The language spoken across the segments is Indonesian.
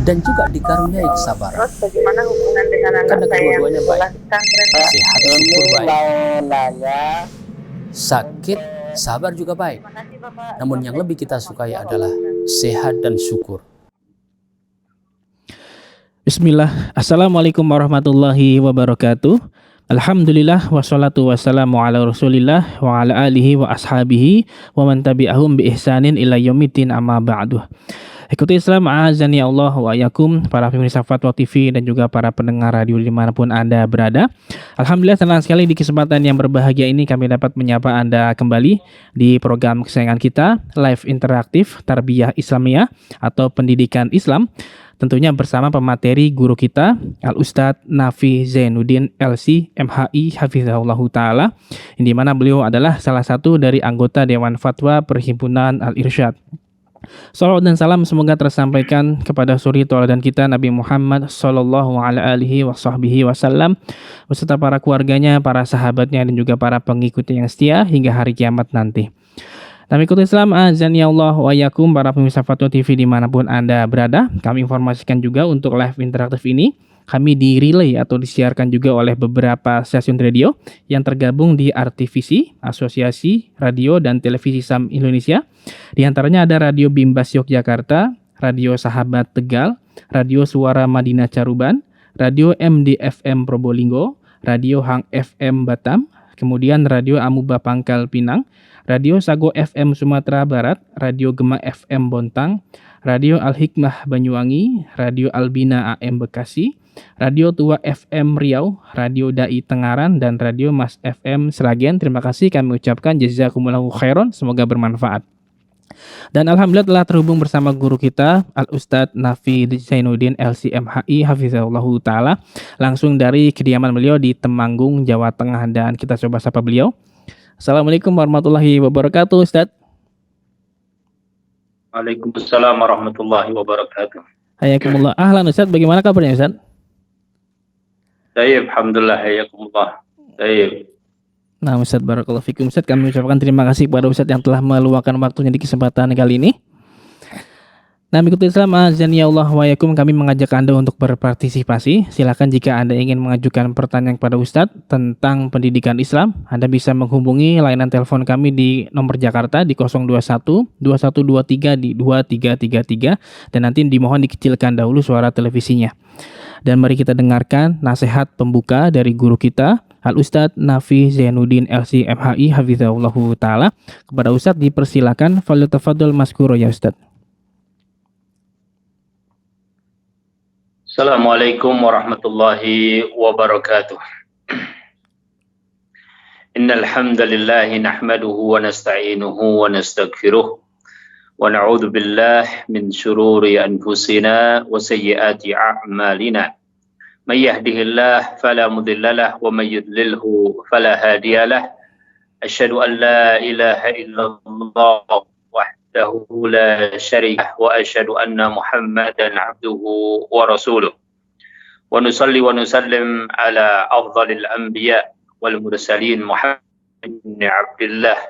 dan juga dikaruniai kesabaran. Terus bagaimana hubungan dengan anak Karena saya yang kedua-duanya baik. sekolah pesantren? Sehat, syukur baik. Mau nanya, Sakit, sabar juga baik. Terima kasih Bapak. Namun yang lebih kita sukai adalah sehat dan syukur. Bismillah. Assalamualaikum warahmatullahi wabarakatuh. Alhamdulillah wassalatu wassalamu ala rasulillah wa ala alihi wa ashabihi wa man tabi'ahum bi ihsanin ila yaumiddin amma ba'du. Ikuti Islam, a'azani Allah wa ayakum, para pemirsa Fatwa TV dan juga para pendengar radio dimanapun Anda berada. Alhamdulillah senang sekali di kesempatan yang berbahagia ini kami dapat menyapa Anda kembali di program kesayangan kita, Live Interaktif Tarbiyah Islamiyah atau Pendidikan Islam. Tentunya bersama pemateri guru kita Al-Ustadz Nafi Zainuddin LC MHI Hafizahullahu Ta'ala, yang dimana beliau adalah salah satu dari anggota Dewan Fatwa Perhimpunan Al-Irsyad. Salawat dan salam semoga tersampaikan kepada suri tauladan kita Nabi Muhammad sallallahu alaihi wasallam beserta para keluarganya, para sahabatnya dan juga para pengikutnya yang setia hingga hari kiamat nanti. Kami ikut Islam, azani Allah wa yakum, para pemirsa Fatwa TV dimanapun Anda berada. Kami informasikan juga untuk live interaktif ini kami di-relay atau disiarkan juga oleh beberapa stasiun radio yang tergabung di RTVC, Asosiasi Radio dan Televisi Islam Indonesia. Di antaranya ada Radio Bimbas Yogyakarta, Radio Sahabat Tegal, Radio Suara Madinah Caruban, Radio MDFM Probolinggo, Radio Hang FM Batam, kemudian Radio Amuba Pangkal Pinang, Radio Sago FM Sumatera Barat, Radio Gema FM Bontang, Radio Al-Hikmah Banyuwangi, Radio Albina AM Bekasi, Radio Tua FM Riau, Radio Dai Tengaran, dan Radio Mas FM Sragen. Terima kasih kami ucapkan jazakumullahu khairan, semoga bermanfaat. Dan alhamdulillah telah terhubung bersama guru kita Al-Ustadz Nafi Zainuddin LCMHI Hafizahullahu Ta'ala, langsung dari kediaman beliau di Temanggung, Jawa Tengah, dan kita coba sapa beliau. Assalamualaikum warahmatullahi wabarakatuh, Ustadz. Waalaikumsalam warahmatullahi wabarakatuh. Hayakumullah. Ahlan Ustadz, bagaimana kabarnya Ustadz? Baik, alhamdulillah, hayakumullah. Baik. Nah Ustadz, barakallahu fikum Ustadz, kami ucapkan terima kasih kepada Ustadz yang telah meluangkan waktunya di kesempatan kali ini. Nah, mengikuti Islam, azani Allah wa yakum, kami mengajak Anda untuk berpartisipasi. Silakan jika Anda ingin mengajukan pertanyaan kepada Ustadz tentang pendidikan Islam, Anda bisa menghubungi layanan telepon kami di nomor Jakarta di 021 2123 di 2333, dan nanti dimohon dikecilkan dahulu suara televisinya. Dan mari kita dengarkan nasihat pembuka dari guru kita Al-Ustadz Nafi Zainuddin LC MHI Hafizahullahu Ta'ala. Kepada Ustadz dipersilakan, falyatafadhal maskuro ya Ustadz. Assalamualaikum warahmatullahi wabarakatuh. Innal hamdalillah nahmaduhu wa nasta'inuhu wa nastaghfiruh wa na'udzu billahi min shururi anfusina wa sayyiati a'malina. May yahdihillahu fala mudilla lahu wa may yudlilhu fala hadiya lahu. Asyhadu an la ilaha illallah wahdahu la syarika wa asyhadu anna Muhammadan abduhu wa rasuluh. Wa nusalli wa nusallim ala afdhalil anbiya wal mursalin Muhammad ibn Abdullah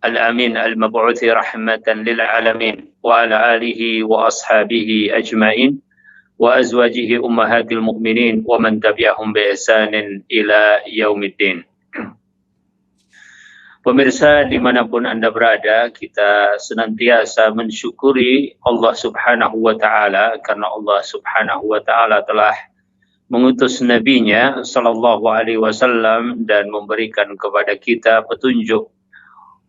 al-amin al-mab'uthi rahmatan lil alamin wa ala alihi wa ashabihi ajmain wa azwajihi ummahatil mu'minin wa man tabi'ahum bi ihsanin ila yaumiddin. Pemirsa dimanapun Anda berada, kita senantiasa mensyukuri Allah Subhanahu wa Ta'ala karena Allah Subhanahu wa Ta'ala telah mengutus Nabi-Nya Sallallahu Alaihi Wasallam dan memberikan kepada kita petunjuk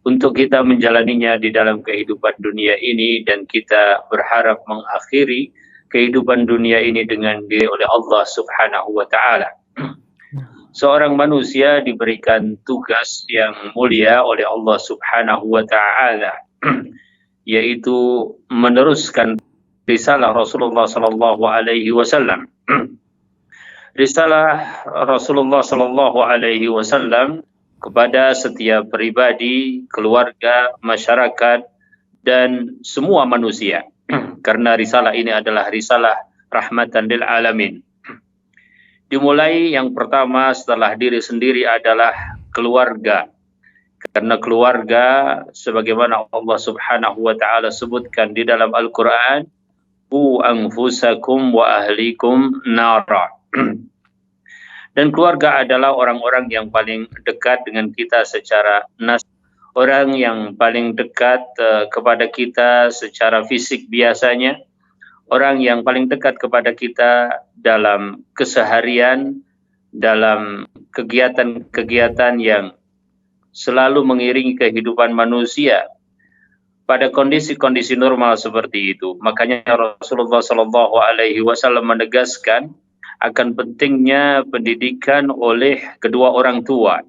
untuk kita menjalaninya di dalam kehidupan dunia ini, dan kita berharap mengakhiri kehidupan dunia ini dengan diri oleh Allah Subhanahu wa Ta'ala. Seorang manusia diberikan tugas yang mulia oleh Allah Subhanahu wa Ta'ala, yaitu meneruskan risalah Rasulullah sallallahu alaihi wasallam. Risalah Rasulullah sallallahu alaihi wasallam kepada setiap pribadi, keluarga, masyarakat, dan semua manusia. Karena risalah ini adalah risalah rahmatan lil alamin. Dimulai yang pertama setelah diri sendiri adalah keluarga. Karena keluarga sebagaimana Allah Subhanahu wa Ta'ala sebutkan di dalam Al-Qur'an, qu anfusakum wa ahlikum nara. Dan keluarga adalah orang-orang yang paling dekat dengan kita secara orang yang paling dekat kepada kita secara fisik biasanya, orang yang paling dekat kepada kita dalam keseharian, dalam kegiatan-kegiatan yang selalu mengiringi kehidupan manusia pada kondisi-kondisi normal seperti itu. Makanya Rasulullah SAW menegaskan akan pentingnya pendidikan oleh kedua orang tua.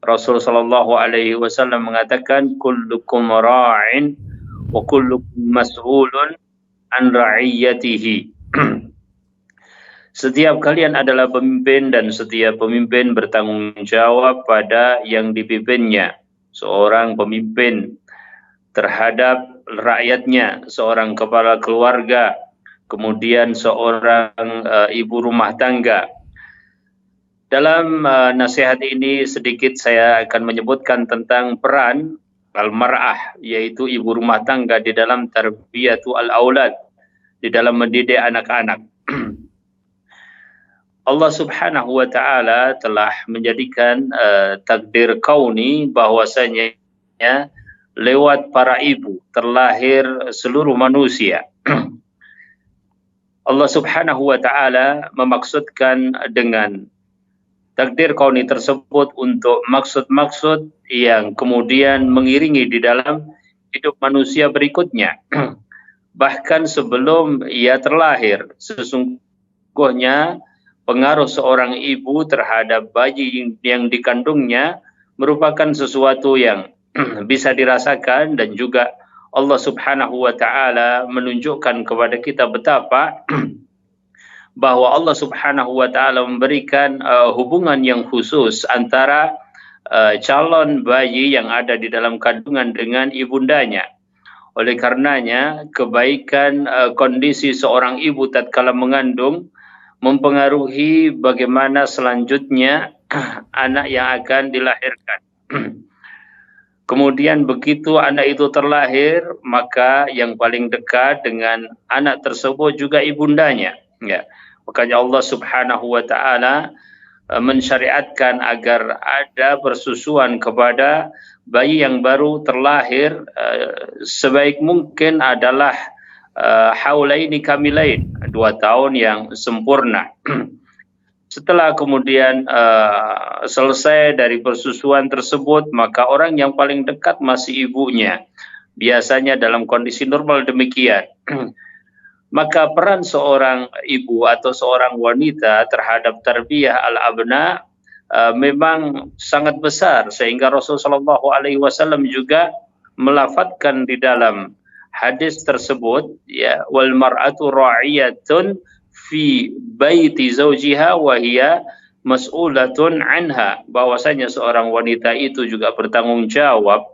Rasul sallallahu alaihi wasallam mengatakan kullukum ra'in wa kullukum mas'ulun an ra'iyatihi. Setiap kalian adalah pemimpin dan setiap pemimpin bertanggung jawab pada yang dipimpinnya. Seorang pemimpin terhadap rakyatnya, seorang kepala keluarga, kemudian seorang ibu rumah tangga. Dalam nasihat ini sedikit saya akan menyebutkan tentang peran al-mar'ah, yaitu ibu rumah tangga di dalam tarbiyatu al-aulad, di dalam mendidik anak-anak. Allah Subhanahu wa taala telah menjadikan takdir kauni bahwasanya lewat para ibu terlahir seluruh manusia. Allah Subhanahu wa taala memaksudkan dengan takdir kauni tersebut untuk maksud-maksud yang kemudian mengiringi di dalam hidup manusia berikutnya. Bahkan sebelum ia terlahir, sesungguhnya pengaruh seorang ibu terhadap bayi yang dikandungnya merupakan sesuatu yang bisa dirasakan, dan juga Allah Subhanahu wa taala menunjukkan kepada kita betapa bahwa Allah Subhanahu wa taala memberikan hubungan yang khusus antara calon bayi yang ada di dalam kandungan dengan ibundanya. Oleh karenanya, kebaikan kondisi seorang ibu tatkala mengandung mempengaruhi bagaimana selanjutnya anak yang akan dilahirkan. Kemudian begitu anak itu terlahir, maka yang paling dekat dengan anak tersebut juga ibundanya. Ya. Makanya Allah Subhanahu wa taala mensyariatkan agar ada persusuan kepada bayi yang baru terlahir sebaik mungkin adalah haulaini kamilain, 2 tahun yang sempurna. Setelah kemudian selesai dari persusuan tersebut, maka orang yang paling dekat masih ibunya. Biasanya dalam kondisi normal demikian. Maka peran seorang ibu atau seorang wanita terhadap tarbiyah al-abna memang sangat besar, sehingga Rasulullah SAW juga melafadzkan di dalam hadis tersebut, ya, wal mar'atu ra'iyatun fi baiti zawjiha wa hiya mas'ulatun anha, bahwasanya seorang wanita itu juga bertanggung jawab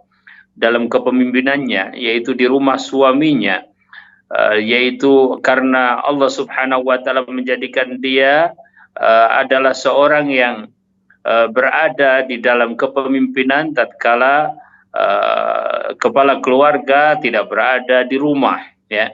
dalam kepemimpinannya, yaitu di rumah suaminya, yaitu karena Allah Subhanahu wa taala menjadikan dia adalah seorang yang berada di dalam kepemimpinan tatkala kepala keluarga tidak berada di rumah, ya.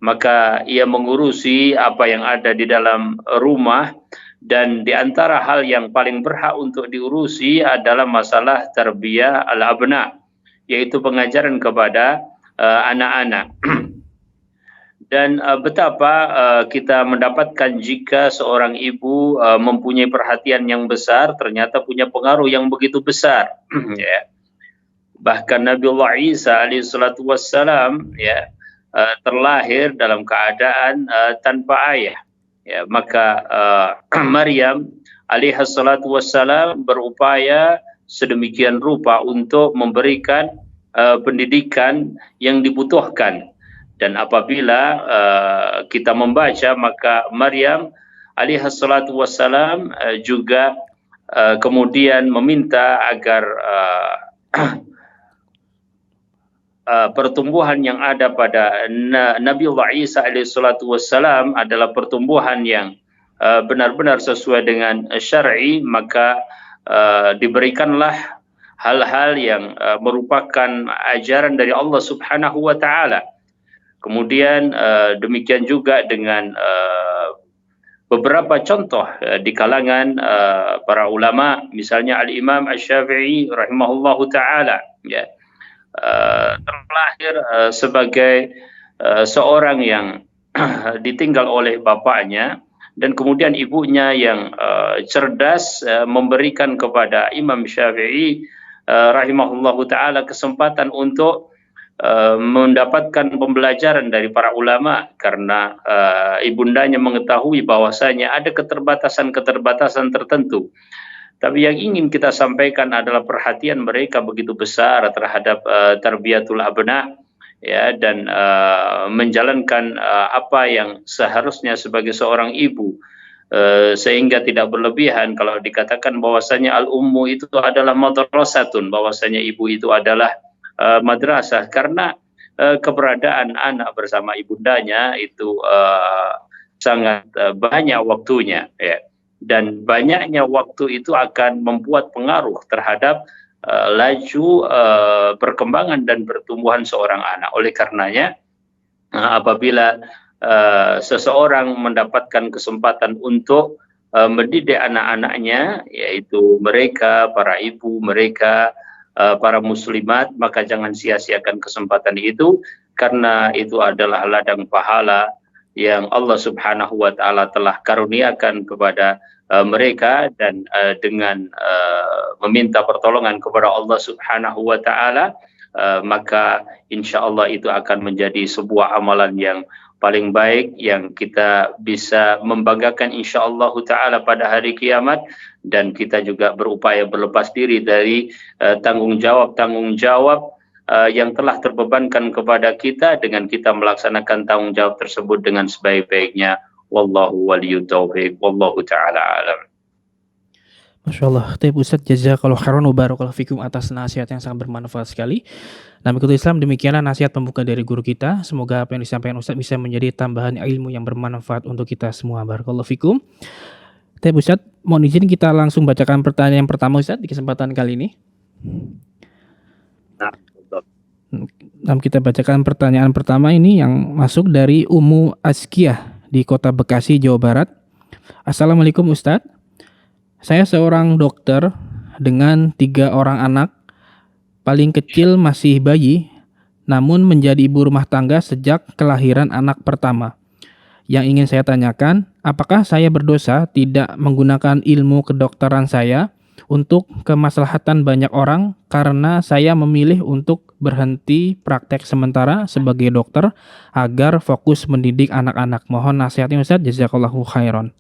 Maka ia mengurusi apa yang ada di dalam rumah, dan di antara hal yang paling berhak untuk diurusi adalah masalah tarbiyah al-abna, yaitu pengajaran kepada anak-anak. Dan betapa kita mendapatkan jika seorang ibu mempunyai perhatian yang besar, ternyata punya pengaruh yang begitu besar. Ya. Bahkan Nabiullah Isa alaihissalatu wassalam, ya, terlahir dalam keadaan tanpa ayah. Ya, maka Maryam alaihissalatu wassalam berupaya sedemikian rupa untuk memberikan pendidikan yang dibutuhkan. Dan apabila kita membaca, maka Maryam alaihissalatu wassalam juga kemudian meminta agar pertumbuhan yang ada pada Nabiullah Isa alaihissalatu wassalam adalah pertumbuhan yang benar-benar sesuai dengan syar'i, maka diberikanlah hal-hal yang merupakan ajaran dari Allah Subhanahu wa taala. Kemudian demikian juga dengan beberapa contoh di kalangan para ulama, misalnya Al-Imam Asy-Syafi'i rahimahullahu taala, ya, terlahir sebagai seorang yang ditinggal oleh bapaknya, dan kemudian ibunya yang cerdas memberikan kepada Imam Syafi'i rahimahullahu taala kesempatan untuk mendapatkan pembelajaran dari para ulama, karena ibundanya mengetahui bahwasanya ada keterbatasan-keterbatasan tertentu. Tapi yang ingin kita sampaikan adalah perhatian mereka begitu besar terhadap tarbiyatul abna, ya, dan menjalankan apa yang seharusnya sebagai seorang ibu, sehingga tidak berlebihan kalau dikatakan bahwasanya al-ummu itu adalah madrasatun, bahwasanya ibu itu adalah madrasah, karena keberadaan anak bersama ibundanya itu sangat banyak waktunya, ya. Dan banyaknya waktu itu akan membuat pengaruh terhadap laju perkembangan dan pertumbuhan seorang anak. Oleh karenanya, apabila seseorang mendapatkan kesempatan untuk mendidik anak-anaknya, yaitu mereka, para ibu, mereka, para muslimat, maka jangan sia-siakan kesempatan itu, karena itu adalah ladang pahala yang Allah Subhanahu wa taala telah karuniakan kepada mereka, dan dengan meminta pertolongan kepada Allah Subhanahu wa taala, maka insya Allah itu akan menjadi sebuah amalan yang paling baik yang kita bisa membanggakan insya Allah taala pada hari kiamat. Dan kita juga berupaya berlepas diri dari tanggung jawab yang telah terbebankan kepada kita, dengan kita melaksanakan tanggung jawab tersebut dengan sebaik-baiknya. Wallahu waliyut taufiq, wallahu taala alam. Masya Allah, Taib Ustadz, jazakallahu khairan wa barakallahu fikum atas nasihat yang sangat bermanfaat sekali. Nah, mengikuti Islam, demikianlah nasihat pembuka dari guru kita. Semoga apa yang disampaikan Ustadz bisa menjadi tambahan ilmu yang bermanfaat untuk kita semua. Barakallahu fikum. Taib Ustadz, mohon izin kita langsung bacakan pertanyaan yang pertama Ustadz di kesempatan kali ini. Nah, kita bacakan pertanyaan pertama ini yang masuk dari Ummu Azkiyah di Kota Bekasi, Jawa Barat. Assalamualaikum Ustadz. Saya seorang dokter dengan 3 orang anak. Paling kecil masih bayi, namun menjadi ibu rumah tangga sejak kelahiran anak pertama. Yang ingin saya tanyakan, apakah saya berdosa tidak menggunakan ilmu kedokteran saya untuk kemaslahatan banyak orang, karena saya memilih untuk berhenti praktek sementara sebagai dokter agar fokus mendidik anak-anak. Mohon nasihatnya Ustaz, jazakallahu khairan.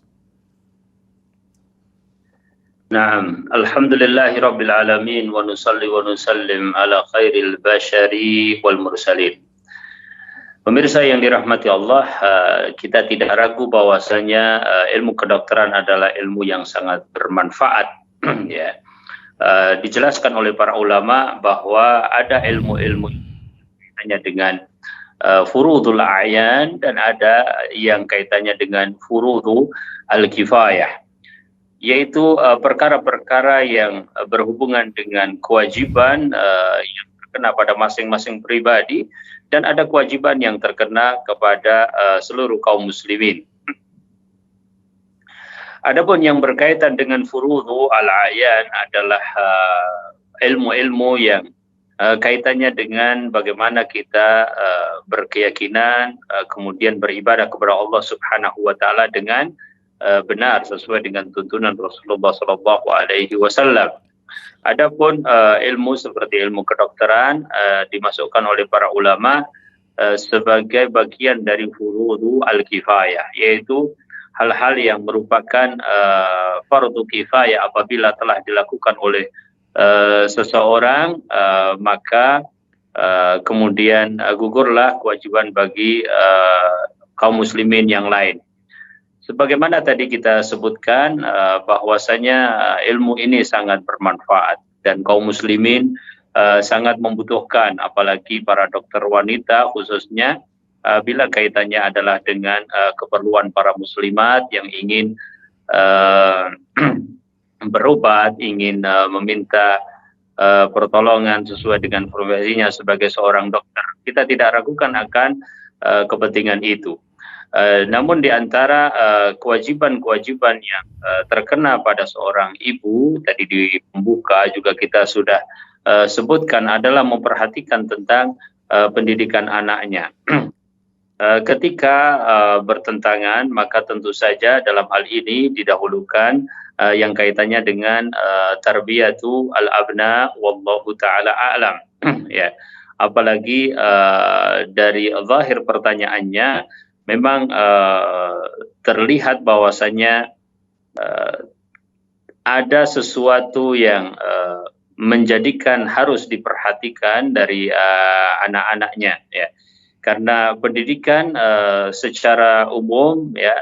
Naam, alhamdulillahi rabbil alamin, wa nusalli wa nusallim ala khairil bashari wal mursalin. Pemirsa yang dirahmati Allah, kita tidak ragu bahwasanya ilmu kedokteran adalah ilmu yang sangat bermanfaat. Ya. Dijelaskan oleh para ulama bahwa ada ilmu-ilmu kaitannya dengan furudul a'yan, dan ada yang kaitannya dengan furudu al-kifayah, yaitu perkara-perkara yang berhubungan dengan kewajiban yang terkena pada masing-masing pribadi, dan ada kewajiban yang terkena kepada seluruh kaum muslimin. Adapun yang berkaitan dengan furudhu al-a'yan adalah ilmu-ilmu yang kaitannya dengan bagaimana kita berkeyakinan, kemudian beribadah kepada Allah Subhanahu wa taala dengan benar sesuai dengan tuntunan Rasulullah sallallahu alaihi wasallam. Adapun ilmu seperti ilmu kedokteran dimasukkan oleh para ulama sebagai bagian dari furudhu al-kifayah, yaitu hal-hal yang merupakan fardu kifayah. Apabila telah dilakukan oleh seseorang, maka kemudian gugurlah kewajiban bagi kaum muslimin yang lain. Sebagaimana tadi kita sebutkan bahwasanya ilmu ini sangat bermanfaat dan kaum muslimin sangat membutuhkan, apalagi para dokter wanita khususnya, bila kaitannya adalah dengan keperluan para muslimat yang ingin berobat, ingin meminta pertolongan sesuai dengan profesinya sebagai seorang dokter. Kita tidak ragukan akan kepentingan itu. Namun di antara kewajiban-kewajiban yang terkena pada seorang ibu, tadi di pembuka juga kita sudah sebutkan, adalah memperhatikan tentang pendidikan anaknya. Ketika bertentangan, maka tentu saja dalam hal ini didahulukan yang kaitannya dengan tarbiyatu al-abna wallahu taala a'lam. Ya. Apalagi dari zahir pertanyaannya memang terlihat bahwasanya ada sesuatu yang menjadikan harus diperhatikan dari anak-anaknya, ya. Karena pendidikan secara umum, ya,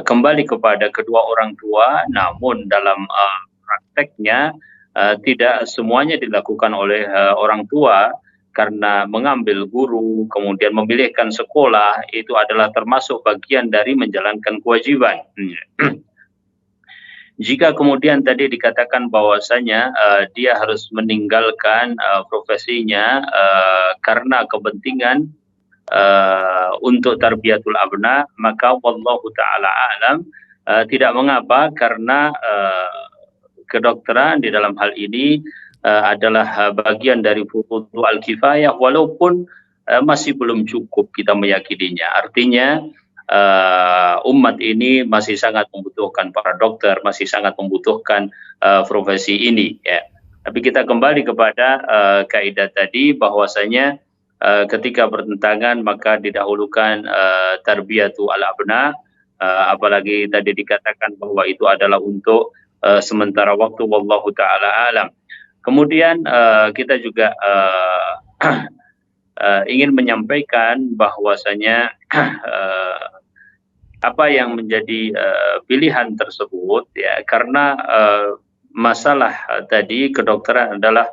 kembali kepada kedua orang tua, namun dalam prakteknya tidak semuanya dilakukan oleh orang tua, karena mengambil guru, kemudian memilihkan sekolah, itu adalah termasuk bagian dari menjalankan kewajiban. Jika kemudian tadi dikatakan bahwasanya dia harus meninggalkan profesinya karena kepentingan untuk tarbiyatul abna, maka wallahu taala alam tidak mengapa, karena kedokteran di dalam hal ini adalah bagian dari fardhu al-kifayah, walaupun masih belum cukup kita meyakininya. Artinya umat ini masih sangat membutuhkan para dokter, masih sangat membutuhkan profesi ini, ya. Tapi kita kembali kepada kaidah tadi, bahwasanya ketika bertentangan maka didahulukan tarbiyatu al-abna, apalagi tadi dikatakan bahwa itu adalah untuk sementara waktu, wallahu taala alam. Kemudian kita juga ingin menyampaikan bahwasanya apa yang menjadi pilihan tersebut, ya, karena masalah tadi kedokteran adalah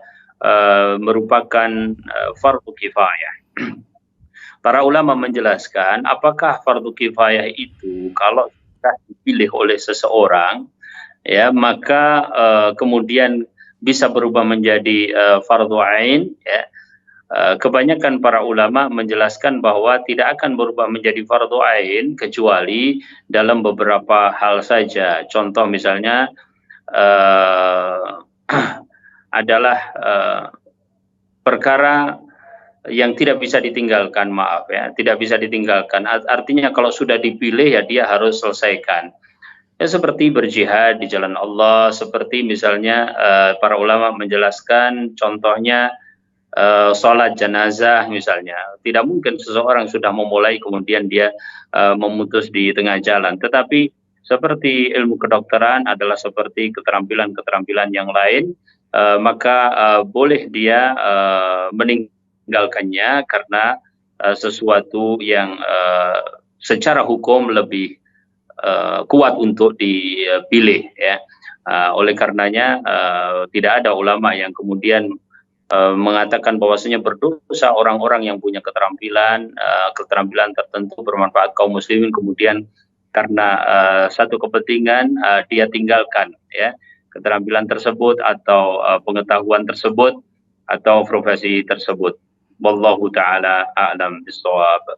merupakan fardu kifayah. Para ulama menjelaskan, apakah fardu kifayah itu kalau sudah dipilih oleh seseorang, ya, maka kemudian bisa berubah menjadi fardhu ain, ya. Kebanyakan para ulama menjelaskan bahwa tidak akan berubah menjadi fardhu ain kecuali dalam beberapa hal saja. Contoh misalnya adalah perkara yang tidak bisa ditinggalkan, maaf, ya, tidak bisa ditinggalkan. Artinya kalau sudah dipilih, ya, dia harus selesaikan. Ya, seperti berjihad di jalan Allah, seperti misalnya para ulama menjelaskan contohnya sholat jenazah misalnya. Tidak mungkin seseorang sudah memulai kemudian dia memutus di tengah jalan. Tetapi seperti ilmu kedokteran adalah seperti keterampilan-keterampilan yang lain, maka boleh dia meninggalkannya karena sesuatu yang secara hukum lebih kuat untuk dipilih, ya. Oleh karenanya tidak ada ulama yang kemudian mengatakan bahwasanya berdosa orang-orang yang punya keterampilan tertentu bermanfaat kaum muslimin, kemudian karena satu kepentingan dia tinggalkan, ya, keterampilan tersebut atau pengetahuan tersebut atau profesi tersebut. Wallahu taala a'lam bishawab.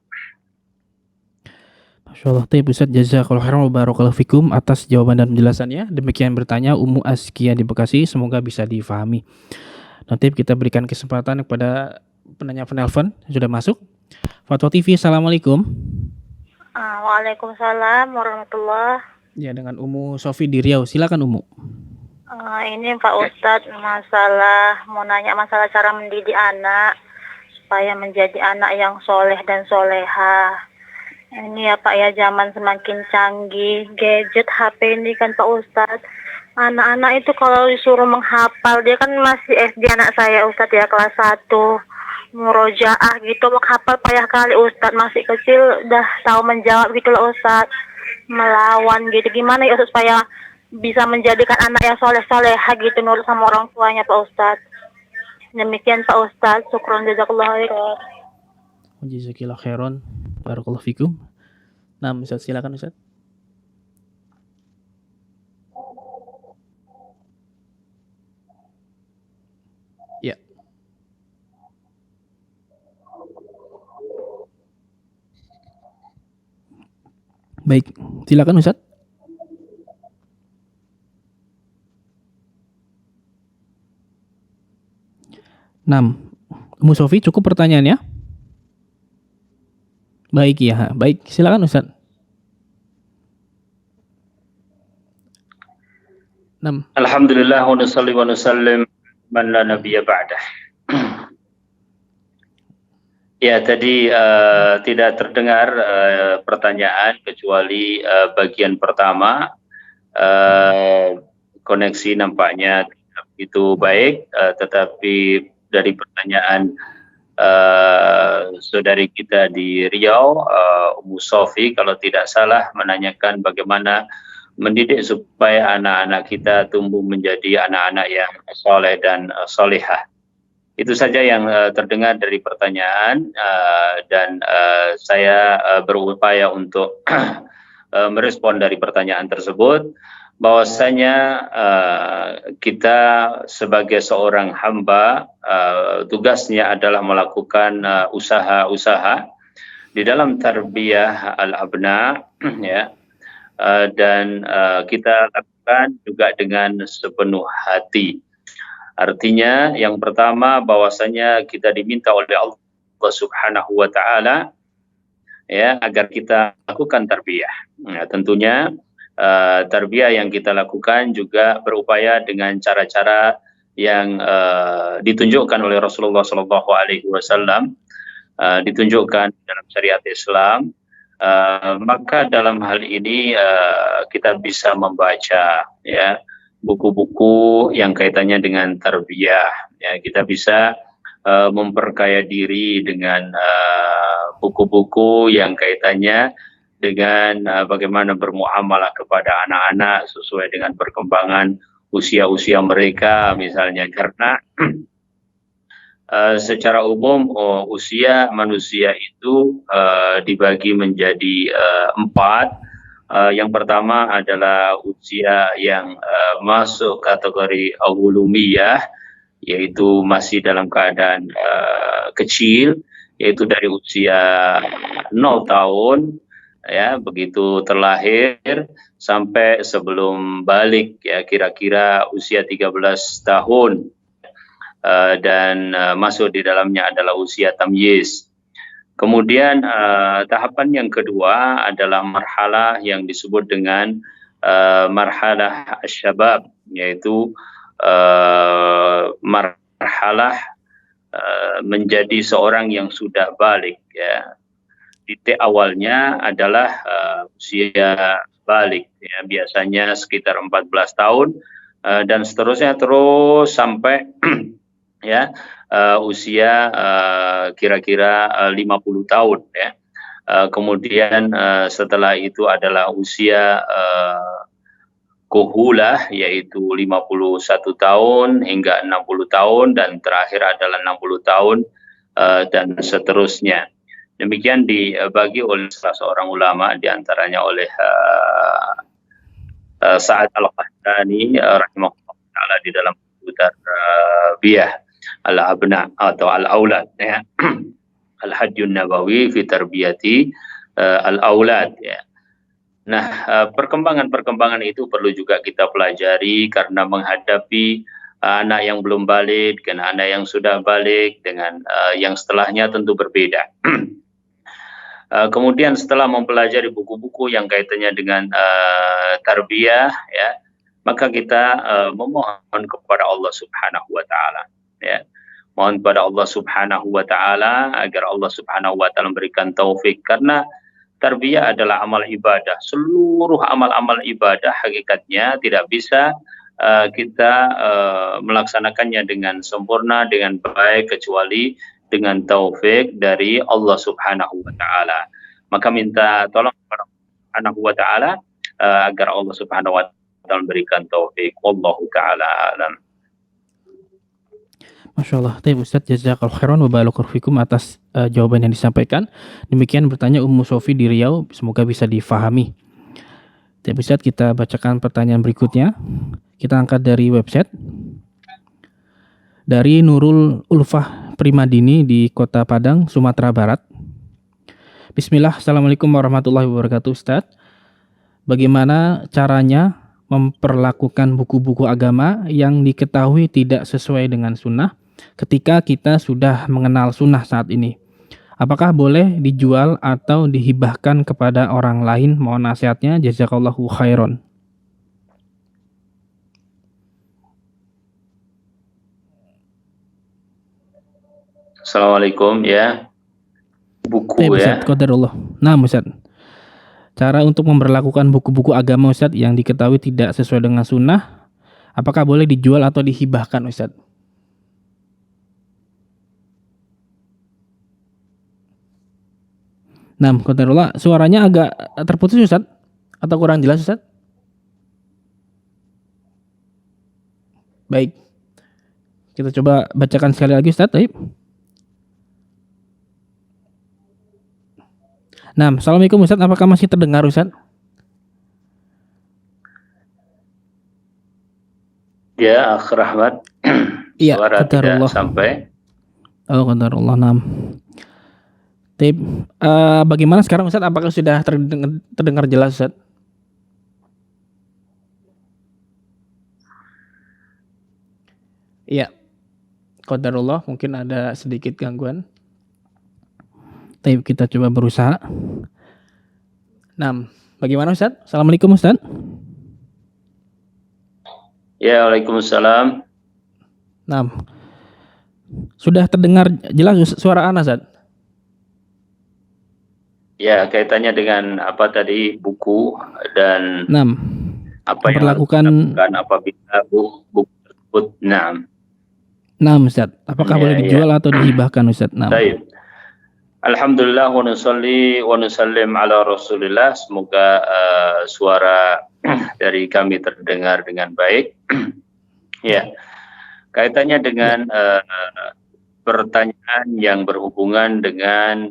Masyaallah, Ustaz, jazakallahu khairan wa barakallahu fikum atas jawaban dan penjelasannya. Demikian bertanya Ummu Askia di Bekasi, semoga bisa difahami. Nanti kita berikan kesempatan kepada penanya penelpon yang sudah masuk. Fatwa TV, assalamualaikum. Waalaikumsalam warahmatullah. Ya, dengan Ummu Sofi di Riau. Silakan Ummu. Ini Pak Ustadz, mau nanya masalah cara mendidik anak supaya menjadi anak yang soleh dan soleha. Ini ya Pak, ya, zaman semakin canggih, gadget, HP ini kan Pak Ustadz. Anak-anak itu kalau disuruh menghafal, dia kan masih SD anak saya Ustadz, ya, kelas 1. Murojaah gitu, menghafal payah kali Ustadz. Masih kecil udah tahu menjawab gitu loh Ustadz. Melawan gitu. Gimana ya Ustadz supaya bisa menjadikan anak yang soleh-soleha gitu, nurut sama orang tuanya Pak Ustadz. Demikian Pak Ustadz. Syukron jazakallahu khairan. Jazakallahu khairan. Barakallahu fikum. Nah, Ustaz, silakan Ustaz. Ya. Baik, silakan Ustaz. 6. Ummu Sofi, cukup pertanyaannya? Baik ya, baik. Silakan Ustaz. 6. Alhamdulillah wa nusalli wa nusallim man la nabiyya ba'dah. Ya, tadi tidak terdengar pertanyaan kecuali bagian pertama. Koneksi nampaknya tidak begitu baik, tetapi dari pertanyaan saudari kita di Riau, Ummu Sofi, kalau tidak salah menanyakan bagaimana mendidik supaya anak-anak kita tumbuh menjadi anak-anak yang soleh dan solehah. Itu saja yang terdengar dari pertanyaan, dan saya berupaya untuk merespon dari pertanyaan tersebut, bahwasanya kita sebagai seorang hamba, tugasnya adalah melakukan usaha-usaha di dalam tarbiyah al-abna, ya, dan kita lakukan juga dengan sepenuh hati. Artinya yang pertama bahwasanya kita diminta oleh Allah Subhanahu wa taala, ya, agar kita lakukan tarbiyah. Nah, tentunya tarbiyah yang kita lakukan juga berupaya dengan cara-cara yang ditunjukkan oleh Rasulullah Shallallahu Alaihi Wasallam, ditunjukkan dalam syariat Islam. Maka dalam hal ini kita bisa membaca, ya, buku-buku yang kaitannya dengan tarbiyah. Ya, kita bisa memperkaya diri dengan buku-buku yang kaitannya dengan bagaimana bermuamalah kepada anak-anak sesuai dengan perkembangan usia-usia mereka, misalnya, karena secara umum usia manusia itu dibagi menjadi 4. Yang pertama adalah usia yang masuk kategori awulumiyah, yaitu masih dalam keadaan kecil, yaitu dari usia 0 tahun, ya, begitu terlahir sampai sebelum balik, ya, kira-kira usia 13 tahun. Dan masuk di dalamnya adalah usia tamyiz. Kemudian tahapan yang kedua adalah marhalah yang disebut dengan marhalah asyabab, yaitu marhalah menjadi seorang yang sudah balik, ya. Titik awalnya adalah usia balik, ya, biasanya sekitar 14 tahun dan seterusnya terus sampai ya usia kira-kira 50 tahun, ya. Kemudian setelah itu adalah usia kuhulah, yaitu 51 tahun hingga 60 tahun, dan terakhir adalah 60 tahun dan seterusnya. Demikian dibagi oleh salah seorang ulama, diantaranya oleh Sa'ad Al-Qahtani rahimahullah ta'ala di dalam buku Tarbiyah Al-Abna atau Al-Aulad, ya. Al-Hajjun Nabawi fi Tarbiyati Al-Aulad, ya. Nah, perkembangan-perkembangan itu perlu juga kita pelajari, karena menghadapi anak yang belum balik dengan anak yang sudah balik dengan yang setelahnya tentu berbeda. Kemudian setelah mempelajari buku-buku yang kaitannya dengan tarbiyah, ya, maka kita memohon kepada Allah Subhanahu wa taala, ya. Mohon kepada Allah Subhanahu wa taala agar Allah Subhanahu wa taala memberikan taufik, karena tarbiyah adalah amal ibadah. Seluruh amal-amal ibadah hakikatnya tidak bisa kita melaksanakannya dengan sempurna, dengan baik, kecuali dengan taufik dari Allah Subhanahu wa taala. Maka minta tolong kepada Allah Subhanahu wa taala agar Allah Subhanahu wa taala memberikan taufik. Wallahu taala alam. Masya Allah. Baik Ustaz, jazakallahu khairan wa barakallahu fikum atas jawaban yang disampaikan. Demikian bertanya Ummu Sofi di Riau, semoga bisa difahami. Baik Ustaz, kita bacakan pertanyaan berikutnya. Kita angkat dari website. Dari Nurul Ulfah Primadini di Kota Padang, Sumatera Barat. Bismillah, Assalamualaikum warahmatullahi wabarakatuh Ustaz. bagaimana caranya memperlakukan buku-buku agama yang diketahui tidak sesuai dengan sunnah ketika kita sudah mengenal sunnah saat ini. Apakah boleh dijual atau dihibahkan kepada orang lain? Mohon nasihatnya, jazakallahu khairan. Assalamualaikum ya. Buku ya. Ustaz, qadarullah. Nah, Ustaz. Cara untuk memperlakukan buku-buku agama Ustaz yang diketahui tidak sesuai dengan sunnah, apakah boleh dijual atau dihibahkan Ustaz? Nah, qadarullah, suaranya agak terputus Ustaz atau kurang jelas Ustaz? Baik. Kita coba bacakan sekali lagi Ustaz, baik. Nah, Assalamualaikum Ustaz, apakah masih terdengar Ustaz? Ya, Akh Rahmat. Iya, Suara tidak qadarullah. sampai. Oh, qadarullah. Nah. Bagaimana sekarang Ustaz? Apakah sudah terdengar jelas Ustaz? Iya. Qadarullah, mungkin ada sedikit gangguan. Tapi kita coba berusaha. Nah, bagaimana Ustaz? Assalamualaikum Ustaz. Ya, Waalaikumsalam. Nah, sudah terdengar jelas suara Ana Ustaz? Ya, kaitannya dengan apa tadi, buku dan Nah, apa yang harus memperlakukan dilakukan apabila buku tersebut. Nah, Ustaz, apakah Ya, boleh ya. dijual atau dihibahkan Ustaz? Nah. Baik. Alhamdulillah wa nusalli wa nusallim ala Rasulillah. Semoga suara dari kami terdengar dengan baik. Ya. Kaitannya dengan pertanyaan yang berhubungan dengan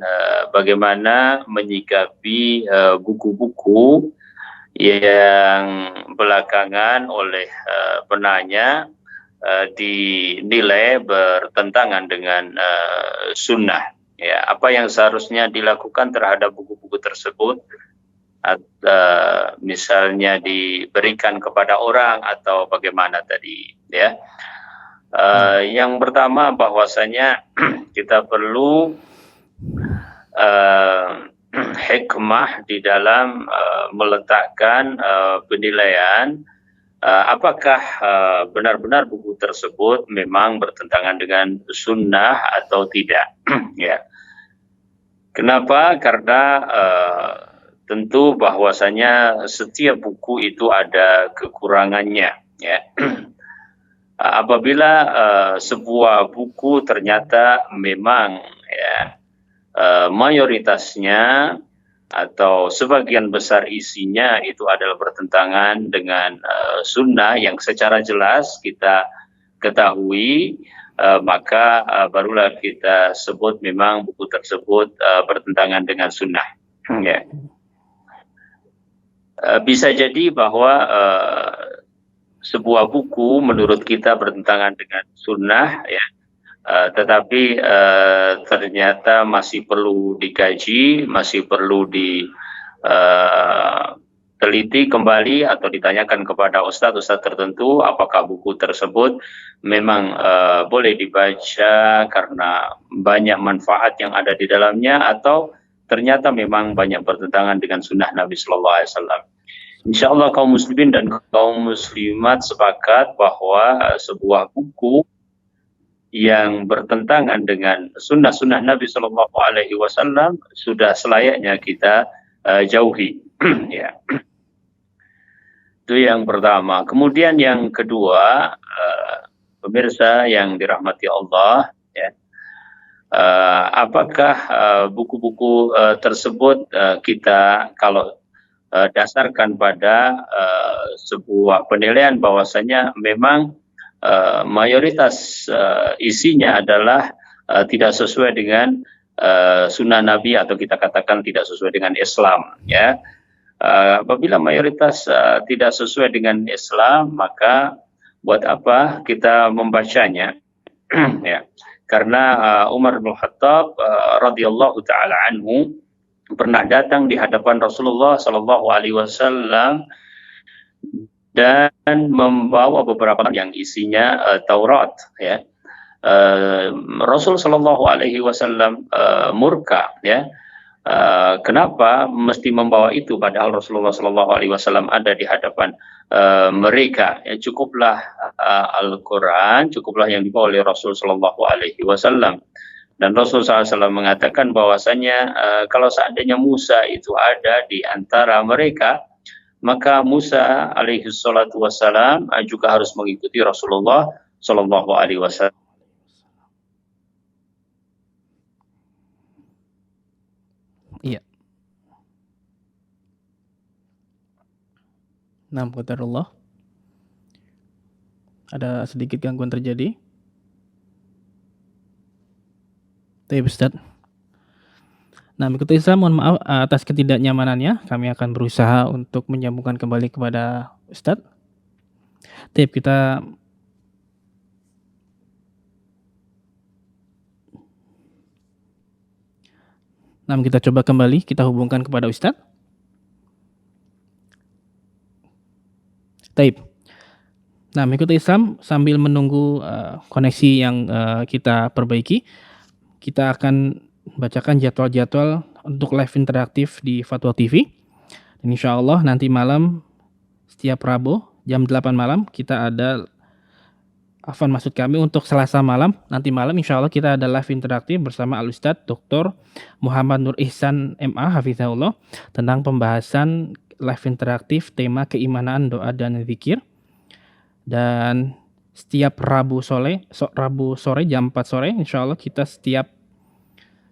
bagaimana menyikapi buku-buku yang belakangan oleh penanya dinilai bertentangan dengan sunnah. Ya, apa yang seharusnya dilakukan terhadap buku-buku tersebut, misalnya diberikan kepada orang atau bagaimana tadi, ya. Yang pertama bahwasanya kita perlu hikmah di dalam meletakkan penilaian apakah benar-benar buku tersebut memang bertentangan dengan sunnah atau tidak. Ya. Kenapa? Karena tentu bahwasanya setiap buku itu ada kekurangannya. Ya. Apabila sebuah buku ternyata memang ya mayoritasnya atau sebagian besar isinya itu adalah bertentangan dengan sunnah yang secara jelas kita ketahui, maka barulah kita sebut memang buku tersebut bertentangan dengan sunnah. Ya. Bisa jadi bahwa sebuah buku menurut kita bertentangan dengan sunnah, ya, tetapi ternyata masih perlu dikaji, masih perlu diteliti kembali atau ditanyakan kepada ustadz tertentu apakah buku tersebut memang boleh dibaca karena banyak manfaat yang ada di dalamnya atau ternyata memang banyak bertentangan dengan sunnah Nabi Sallallahu Alaihi Wasallam. Insya Allah kaum muslimin dan kaum muslimat sepakat bahwa sebuah buku yang bertentangan dengan sunnah-sunnah Nabi Sallallahu Alaihi Wasallam sudah selayaknya kita jauhi. Ya. Itu yang pertama. Kemudian yang kedua, pemirsa yang dirahmati Allah, ya, apakah buku-buku tersebut kita kalau dasarkan pada sebuah penilaian bahwasanya memang mayoritas isinya adalah tidak sesuai dengan sunnah Nabi atau kita katakan tidak sesuai dengan Islam, ya. Apabila mayoritas tidak sesuai dengan Islam, maka buat apa kita membacanya? Ya. Karena Umar bin Khattab radhiyallahu taala anhu pernah datang di hadapan Rasulullah Sallallahu Alaihi Wasallam dan membawa beberapa yang isinya Taurat, ya. Rasul Sallallahu Alaihi Wasallam murka, ya. Kenapa mesti membawa itu padahal Rasulullah Sallallahu Alaihi Wasallam ada di hadapan mereka? Ya, cukuplah Al-Quran, cukuplah yang dibawa oleh Rasul Sallallahu Alaihi Wasallam. Dan Rasul SAW mengatakan bahwasanya kalau seandainya Musa itu ada di antara mereka, maka Musa alaihi salatu wassalam juga harus mengikuti Rasulullah Sallallahu Alaihi Wasallam. Iya. Nah, qadarullah. Ada sedikit gangguan terjadi. Baik, Ustaz. Nah, mengikuti Islam, mohon maaf atas ketidaknyamanannya. Kami akan berusaha untuk menyambungkan kembali kepada Ustaz. Baik, kita coba kembali, kita hubungkan kepada Ustaz. Baik. Nah, mengikuti Islam sambil menunggu koneksi yang kita perbaiki, kita akan bacakan jadwal-jadwal untuk live interaktif di Fatwa TV. Dan insya Allah nanti malam, setiap Rabu jam 8 malam kita ada, maksud kami untuk Selasa malam, nanti malam insya Allah kita ada live interaktif bersama Al-Ustadz Dr. Muhammad Nur Ihsan MA Hafizahullah tentang pembahasan live interaktif tema keimanan, doa, dan zikir. Dan setiap Rabu sore jam 4 sore insya Allah kita setiap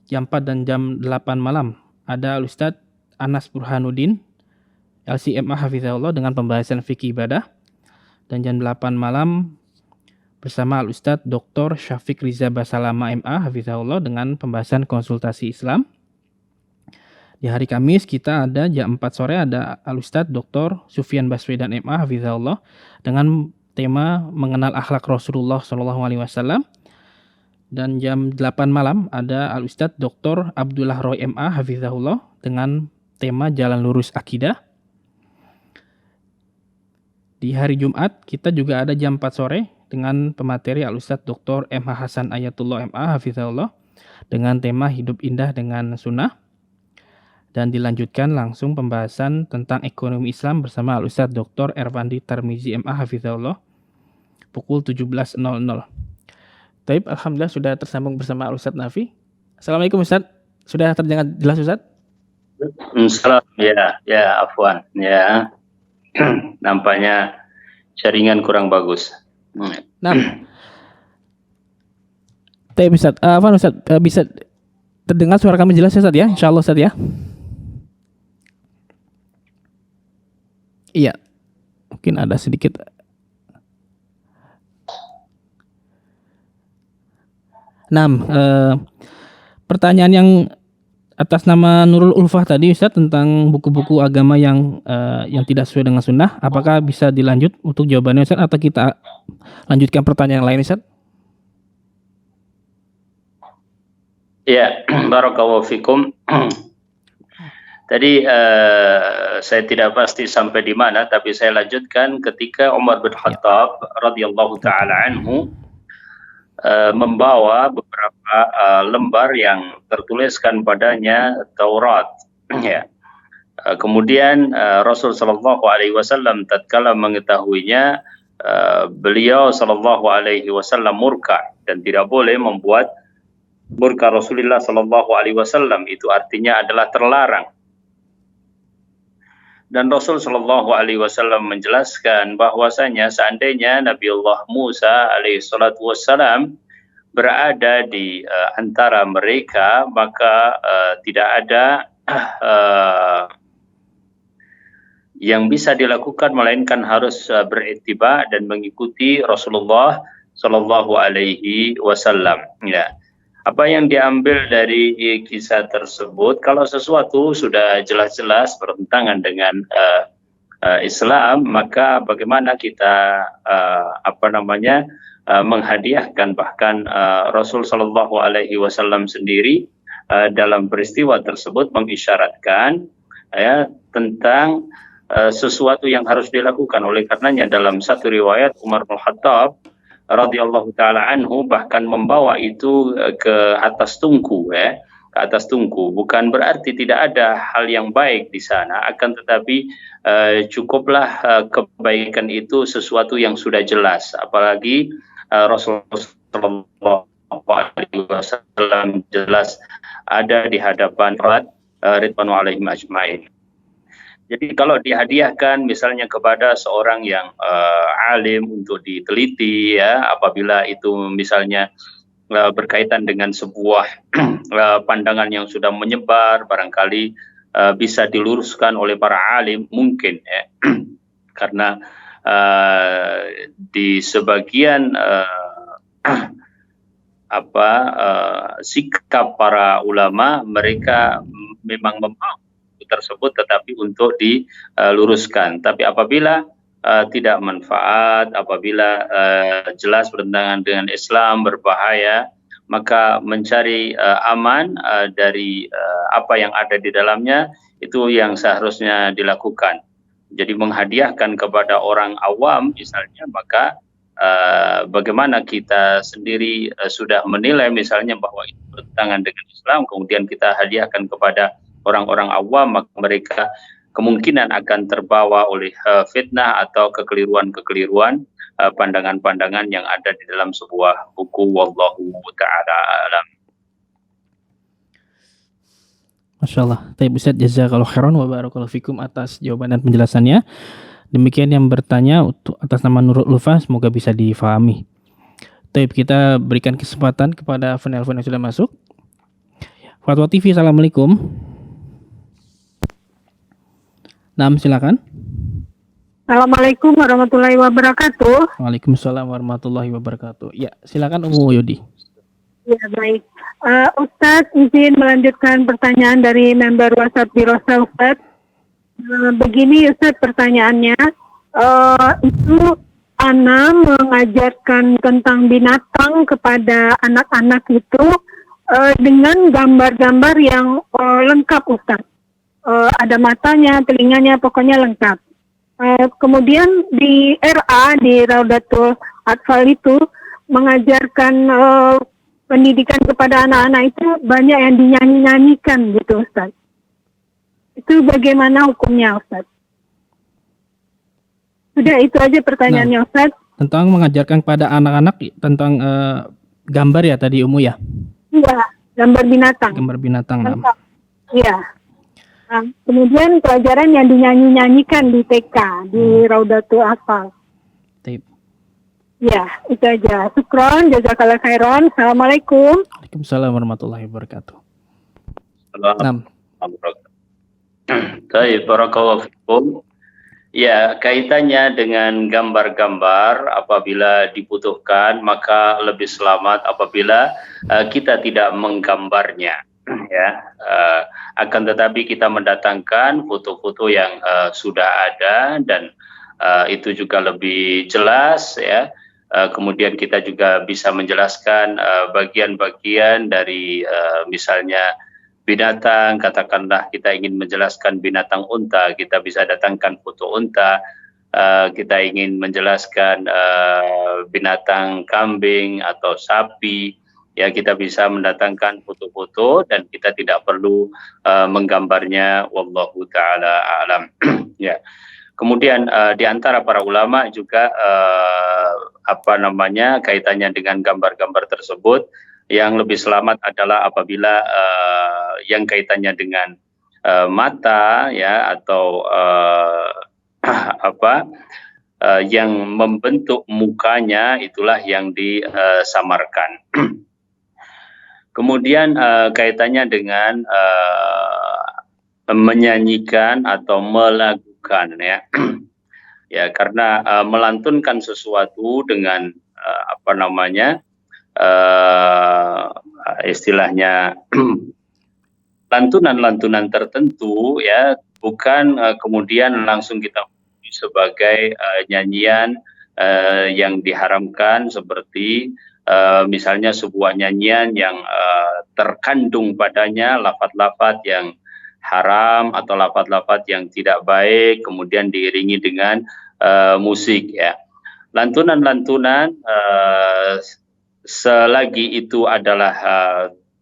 jam 4 dan jam 8 malam ada Al-Ustadz Anas Burhanuddin LCMA Hafizahullah dengan pembahasan fikih ibadah. Dan jam 8 malam bersama Al-Ustadz Dr. Syafiq Riza Basalama MA Hafizahullah dengan pembahasan konsultasi Islam. Di hari Kamis kita ada jam 4 sore ada Al-Ustadz Dr. Sufyan Baswedan MA Hafizahullah dengan tema mengenal akhlak Rasulullah SAW. Dan jam 8 malam ada Al-Ustadz Dr. Abdullah Roy MA Hafizahullah dengan tema Jalan Lurus Akidah. Di hari Jumat kita juga ada jam 4 sore dengan pemateri Al-Ustadz Dr. MH Hasan Ayatullah MA Hafizahullah dengan tema Hidup Indah dengan Sunnah. Dan dilanjutkan langsung pembahasan tentang ekonomi Islam bersama Al-Ustadz Dr. Erwandi Tarmizi MA Hafizahullah pukul 17.00. Taib, alhamdulillah sudah tersambung bersama Ustadz Nafi. Assalamualaikum Ustadz. Sudah terdengar jelas Ustadz? Salam, ya, afwan, ya. Nampaknya jaringan kurang bagus. Nah, Taib Ustadz, Ustadz bisa terdengar suara kami jelas Ustadz ya? Insya Allah Ustadz ya. Iya, mungkin ada sedikit. Nah, pertanyaan yang atas nama Nurul Ulfah tadi Ustadz tentang buku-buku agama yang tidak sesuai dengan sunnah, apakah bisa dilanjut untuk jawabannya Ustadz atau kita lanjutkan pertanyaan yang lain Ustadz? Ya, barakallahu fikum. Tadi saya tidak pasti sampai di mana, tapi saya lanjutkan ketika Umar bin Khattab radhiyallahu taala anhu membawa beberapa lembar yang tertuliskan padanya Taurat. Ya. Kemudian Rasul Sallallahu Alaihi Wasallam tatkala mengetahuinya, beliau Sallallahu Alaihi Wasallam murka dan tidak boleh membuat murka Rasulullah Sallallahu Alaihi Wasallam, itu artinya adalah terlarang. Dan Rasul Sallallahu Alaihi Wasallam menjelaskan bahwasanya seandainya Nabiullah Musa alaihi salatu wassalam berada di antara mereka, maka tidak ada yang bisa dilakukan melainkan harus berittiba dan mengikuti Rasulullah Sallallahu Alaihi Wasallam. Ya. Apa yang diambil dari kisah tersebut, kalau sesuatu sudah jelas-jelas bertentangan dengan Islam, maka bagaimana kita menghadiahkan, bahkan Rasul Sallallahu Alaihi Wasallam sendiri dalam peristiwa tersebut mengisyaratkan ya tentang sesuatu yang harus dilakukan. Oleh karenanya dalam satu riwayat Umar bin Khattab radhiyallahu taala anhu bahkan membawa itu ke atas tungku ya, ke atas tungku. Bukan berarti tidak ada hal yang baik di sana, akan tetapi cukuplah kebaikan itu sesuatu yang sudah jelas, apalagi Rasulullah sallallahu alaihi wasallam jelas ada di hadapan ridwanu alaihim ajmain. Jadi kalau dihadiahkan misalnya kepada seorang yang alim untuk diteliti ya, apabila itu misalnya berkaitan dengan sebuah pandangan yang sudah menyebar, barangkali bisa diluruskan oleh para alim mungkin ya. Karena di sebagian sikap para ulama, mereka memang memahami tersebut tetapi untuk diluruskan. Tapi apabila tidak manfaat, apabila jelas bertentangan dengan Islam, berbahaya, maka mencari aman dari apa yang ada di dalamnya itu yang seharusnya dilakukan. Jadi menghadiahkan kepada orang awam misalnya, maka bagaimana kita sendiri sudah menilai misalnya bahwa itu bertentangan dengan Islam, kemudian kita hadiahkan kepada orang-orang awam, maka mereka kemungkinan akan terbawa oleh fitnah atau kekeliruan-kekeliruan pandangan-pandangan yang ada di dalam sebuah buku. Wallahu ta'ala alam. Masya Allah. Taib Ustaz, jazakallahu khairan wa barakallahu fikum atas jawaban dan penjelasannya. Demikian yang bertanya untuk atas nama Nurul Ulfa, semoga bisa difahami. Taib, kita berikan kesempatan kepada penelpon yang sudah masuk. Fatwa TV, assalamualaikum. Nam, silakan. Assalamualaikum warahmatullahi wabarakatuh. Waalaikumsalam warahmatullahi wabarakatuh. Ya, silakan Umu Yudi. Ya, baik. Ustadz, izin melanjutkan pertanyaan dari member WhatsApp Birosa, Ustadz. Begini Ustadz pertanyaannya, itu Ana mengajarkan tentang binatang kepada anak-anak itu dengan gambar-gambar yang lengkap Ustadz. Ada matanya, telinganya, pokoknya lengkap. Kemudian di RA, di Raudatul Atfal itu mengajarkan pendidikan kepada anak-anak itu banyak yang dinyanyi-nyanyikan gitu Ustaz. Itu bagaimana hukumnya Ustaz? Sudah itu aja pertanyaannya Ustaz. Tentang mengajarkan kepada anak-anak tentang gambar ya tadi Umu ya? Iya, gambar binatang. Gambar binatang. Iya. Nah, kemudian pelajaran yang dinyanyi-nyanyikan di TK, di Raudatul Atfal. Ya, itu aja. Syukron, jazakallah khairan. Assalamualaikum. Waalaikumsalam warahmatullahi wabarakatuh. Baik, barakallahu fikum. Ya, kaitannya dengan gambar-gambar apabila dibutuhkan maka lebih selamat apabila kita tidak menggambarnya. Ya, akan tetapi kita mendatangkan foto-foto yang sudah ada dan itu juga lebih jelas ya. Kemudian kita juga bisa menjelaskan bagian-bagian dari misalnya binatang, katakanlah kita ingin menjelaskan binatang unta, kita bisa datangkan foto unta. Kita ingin menjelaskan binatang kambing atau sapi, ya kita bisa mendatangkan foto-foto dan kita tidak perlu menggambarnya. Wallahu ta'ala alam. Ya. Kemudian di antara para ulama juga kaitannya dengan gambar-gambar tersebut yang lebih selamat adalah apabila yang kaitannya dengan mata ya atau yang membentuk mukanya itulah yang disamarkan. Kemudian kaitannya dengan menyanyikan atau melakukan ya. Ya, karena melantunkan sesuatu dengan istilahnya lantunan-lantunan tertentu ya, bukan kemudian langsung kita sebagai nyanyian yang diharamkan seperti misalnya sebuah nyanyian yang terkandung padanya lafaz-lafaz yang haram atau lafaz-lafaz yang tidak baik, kemudian diiringi dengan musik ya. Lantunan-lantunan selagi itu adalah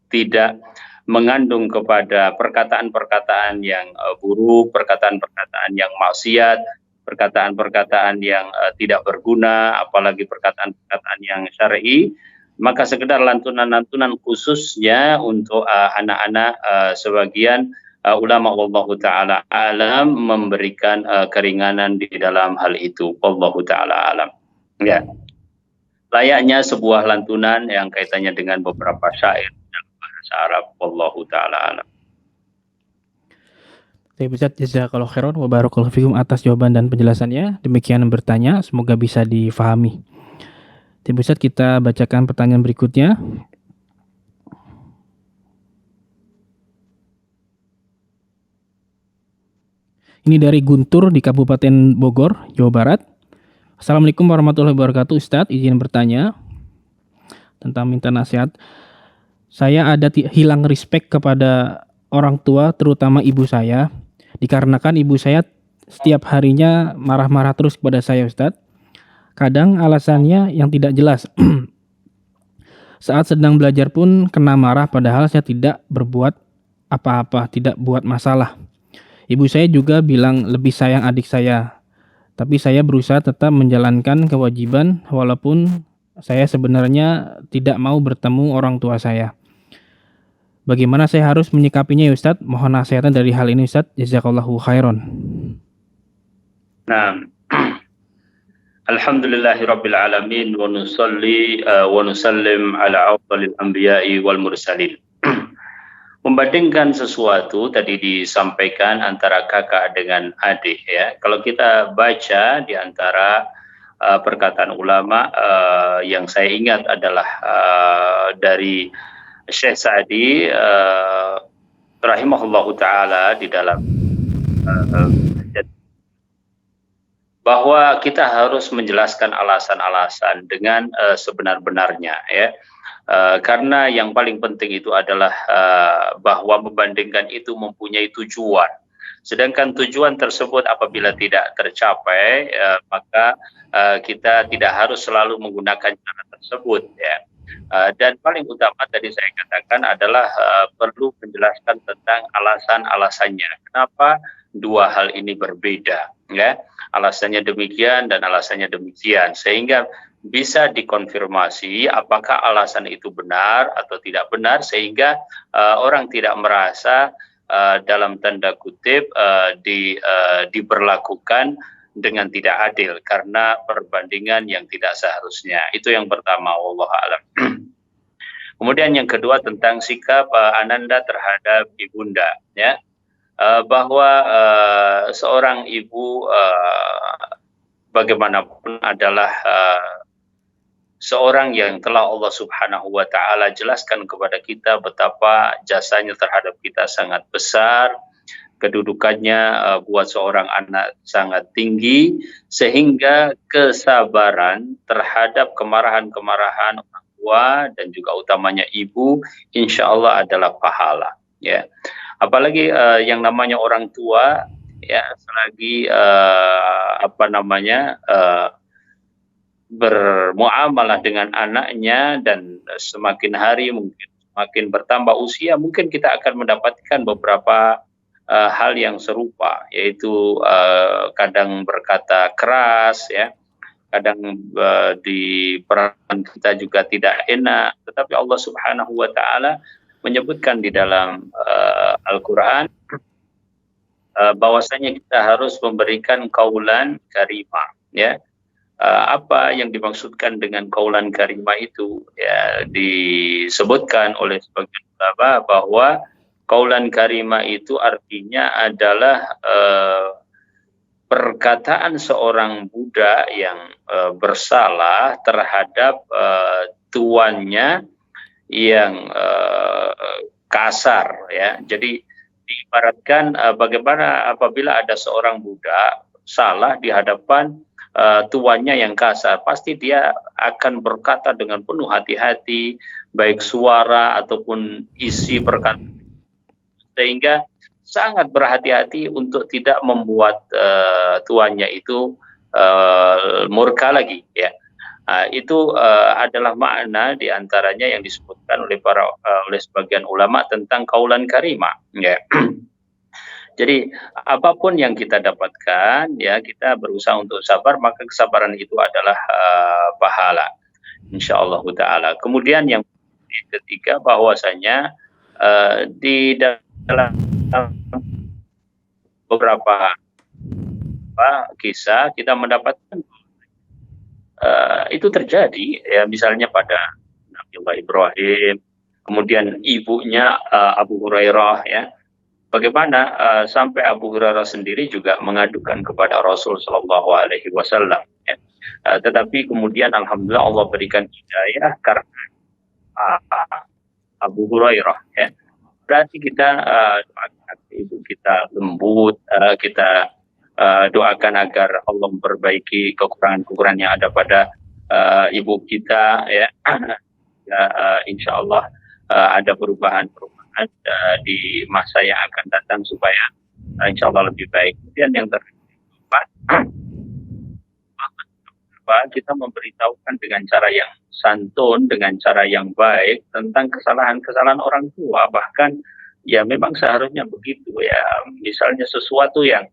tidak mengandung kepada perkataan-perkataan yang buruk, perkataan-perkataan yang maksiat, perkataan-perkataan yang tidak berguna, apalagi perkataan-perkataan yang syar'i, maka sekedar lantunan-lantunan khususnya untuk anak-anak, sebagian ulama wallahu taala alam memberikan keringanan di dalam hal itu. Wallahu taala alam. Ya. Layaknya sebuah lantunan yang kaitannya dengan beberapa syair dalam bahasa Arab. Wallahu taala alam. Ustaz, jazakallahu khairan wa barakallahu fikum atas jawaban dan penjelasannya. Demikian bertanya, semoga bisa difahami. Ustaz, kita bacakan pertanyaan berikutnya. Ini dari Guntur di Kabupaten Bogor, Jawa Barat. Assalamualaikum warahmatullahi wabarakatuh. Ustaz, izin bertanya tentang minta nasihat. Saya ada hilang respect kepada orang tua, terutama ibu saya. Dikarenakan ibu saya setiap harinya marah-marah terus kepada saya, Ustadz. Kadang alasannya yang tidak jelas. Saat sedang belajar pun kena marah padahal saya tidak berbuat apa-apa, tidak buat masalah. Ibu saya juga bilang lebih sayang adik saya. Tapi saya berusaha tetap menjalankan kewajiban walaupun saya sebenarnya tidak mau bertemu orang tua saya. Bagaimana saya harus menyikapinya ya Ustadz? Mohon nasihatnya dari hal ini Ustadz. Jazakallahu khairan. Nah, alhamdulillahirabbil alamin wa nusalli wa nusallim ala afdhalil anbiya'i wal mursalin. Membandingkan sesuatu tadi disampaikan antara kakak dengan adik ya. Kalau kita baca di antara perkataan ulama yang saya ingat adalah dari Syekh Sa'di rahimahullahu ta'ala di dalam bahwa kita harus menjelaskan alasan-alasan dengan sebenar-benarnya ya. Karena yang paling penting itu adalah bahwa membandingkan itu mempunyai tujuan. Sedangkan tujuan tersebut apabila tidak tercapai, maka kita tidak harus selalu menggunakan cara tersebut ya. Dan paling utama tadi saya katakan adalah perlu menjelaskan tentang alasan-alasannya. Kenapa dua hal ini berbeda ya? Alasannya demikian dan alasannya demikian, sehingga bisa dikonfirmasi apakah alasan itu benar atau tidak benar, sehingga orang tidak merasa dalam tanda kutip diberlakukan dengan tidak adil karena perbandingan yang tidak seharusnya. Itu yang pertama, wallahu a'lam. Kemudian yang kedua tentang sikap Ananda terhadap ibunda ya. Bahwa seorang ibu bagaimanapun adalah seorang yang telah Allah Subhanahu wa taala jelaskan kepada kita betapa jasanya terhadap kita sangat besar, kedudukannya buat seorang anak sangat tinggi, sehingga kesabaran terhadap kemarahan-kemarahan orang tua dan juga utamanya ibu insya Allah adalah pahala ya. Apalagi yang namanya orang tua ya, selagi bermuamalah dengan anaknya dan semakin hari mungkin semakin bertambah usia, mungkin kita akan mendapatkan beberapa hal yang serupa, yaitu kadang berkata keras ya, kadang di peran kita juga tidak enak, tetapi Allah Subhanahu wa taala menyebutkan di dalam Al-Qur'an bahwasanya kita harus memberikan qaulan karimah ya. Apa yang dimaksudkan dengan qaulan karimah itu ya, disebutkan oleh sebagian ulama bahwa qaulan karimah itu artinya adalah perkataan seorang budak yang bersalah terhadap tuannya yang kasar ya. Jadi diibaratkan bagaimana apabila ada seorang budak salah di hadapan tuannya yang kasar, pasti dia akan berkata dengan penuh hati-hati, baik suara ataupun isi perkataan, sehingga sangat berhati-hati untuk tidak membuat tuannya itu murka lagi, ya. Itu adalah makna diantaranya yang disebutkan oleh sebagian ulama tentang kaulan karimah, ya. Jadi apapun yang kita dapatkan, ya, kita berusaha untuk sabar, maka kesabaran itu adalah pahala, insyaallah taala. Kemudian yang ketiga, bahwasanya di dalam beberapa kisah kita mendapatkan itu terjadi, ya, misalnya pada Nabi Ibrahim, kemudian ibunya Abu Hurairah, ya. Bagaimana sampai Abu Hurairah sendiri juga mengadukan kepada Rasul Shallallahu Alaihi Wasallam. Ya. Tetapi kemudian alhamdulillah Allah berikan hidayah karena Abu Hurairah. Ya. Berarti kita doakan ibu kita lembut, kita doakan agar Allah memperbaiki kekurangan-kekurangan yang ada pada ibu kita, ya. Insya Allah ada perubahan-perubahan di masa yang akan datang supaya insya Allah lebih baik. Kemudian yang keempat, kita memberitahukan dengan cara yang santun, dengan cara yang baik tentang kesalahan-kesalahan orang tua. Bahkan ya memang seharusnya begitu, ya. Misalnya sesuatu yang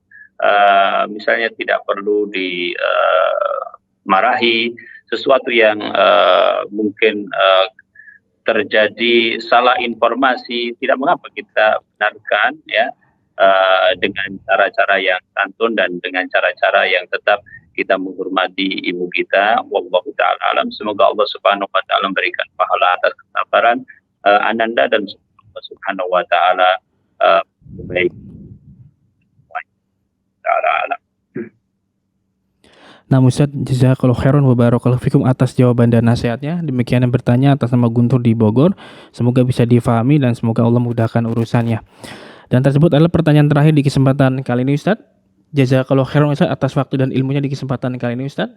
misalnya tidak perlu dimarahi, sesuatu yang mungkin terjadi salah informasi, tidak mengapa kita benarkan, ya, dengan cara-cara yang santun dan dengan cara-cara yang tetap kita menghormati ibu kita. Wallahu ta'ala alam. Semoga Allah Subhanahu wa ta'ala memberikan pahala atas kesabaran Ananda dan Allah Subhanahu wa ta'ala baik. Ta'ala alam. Nah, Ustaz, jazakallahu khairan wa barakallahu fikum atas jawaban dan nasihatnya. Demikian yang bertanya atas nama Guntur di Bogor. Semoga bisa difahami dan semoga Allah mudahkan urusannya. Dan tersebut adalah pertanyaan terakhir di kesempatan kali ini, Ustaz. Jazakallahu khairan, Ustaz, atas waktu dan ilmunya di kesempatan kali ini, Ustaz.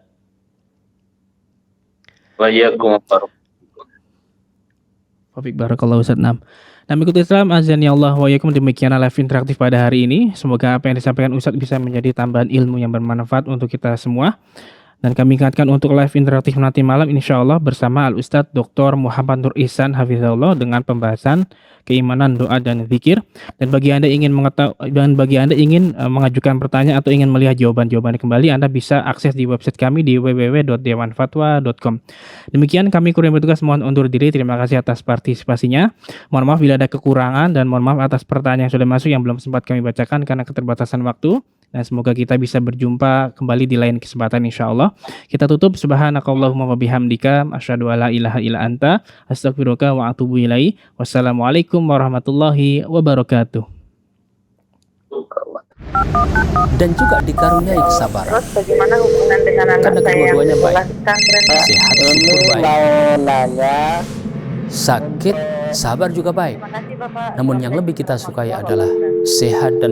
Waalaikumsalam. Wafik barakallahu, Ustaz. Nah, mengikuti Islam azan ya Allah wa yakum, demikianlah live interaktif pada hari ini. Semoga apa yang disampaikan Ustadz bisa menjadi tambahan ilmu yang bermanfaat untuk kita semua. Dan kami ingatkan untuk live interaktif nanti malam insyaallah bersama Al-Ustadz Dr. Muhammad Nur Ihsan Hafizahullah dengan pembahasan keimanan, doa dan zikir. Dan bagi Anda ingin mengajukan pertanyaan atau ingin melihat jawaban-jawaban kembali, Anda bisa akses di website kami di www.dewanfatwa.com. Demikian kami kurang bertugas mohon undur diri. Terima kasih atas partisipasinya. Mohon maaf bila ada kekurangan dan mohon maaf atas pertanyaan yang sudah masuk yang belum sempat kami bacakan karena keterbatasan waktu. Nah, semoga kita bisa berjumpa kembali di lain kesempatan insyaallah. Kita tutup subhanakallahumma wa bihamdika asyhadu alla ilaha illa anta astaghfiruka wa atubu ilaihi. Wassalamualaikum warahmatullahi wabarakatuh. Dan juga dikaruniai kesabaran. Terus bagaimana hubungan dengan anak Karena saya yang kedua-duanya baik. sekolah pesantren? Sehat, syukur baik. Mau nanya, Sakit, sabar juga baik. Terima kasih Bapak. Namun yang lebih kita sukai adalah sehat dan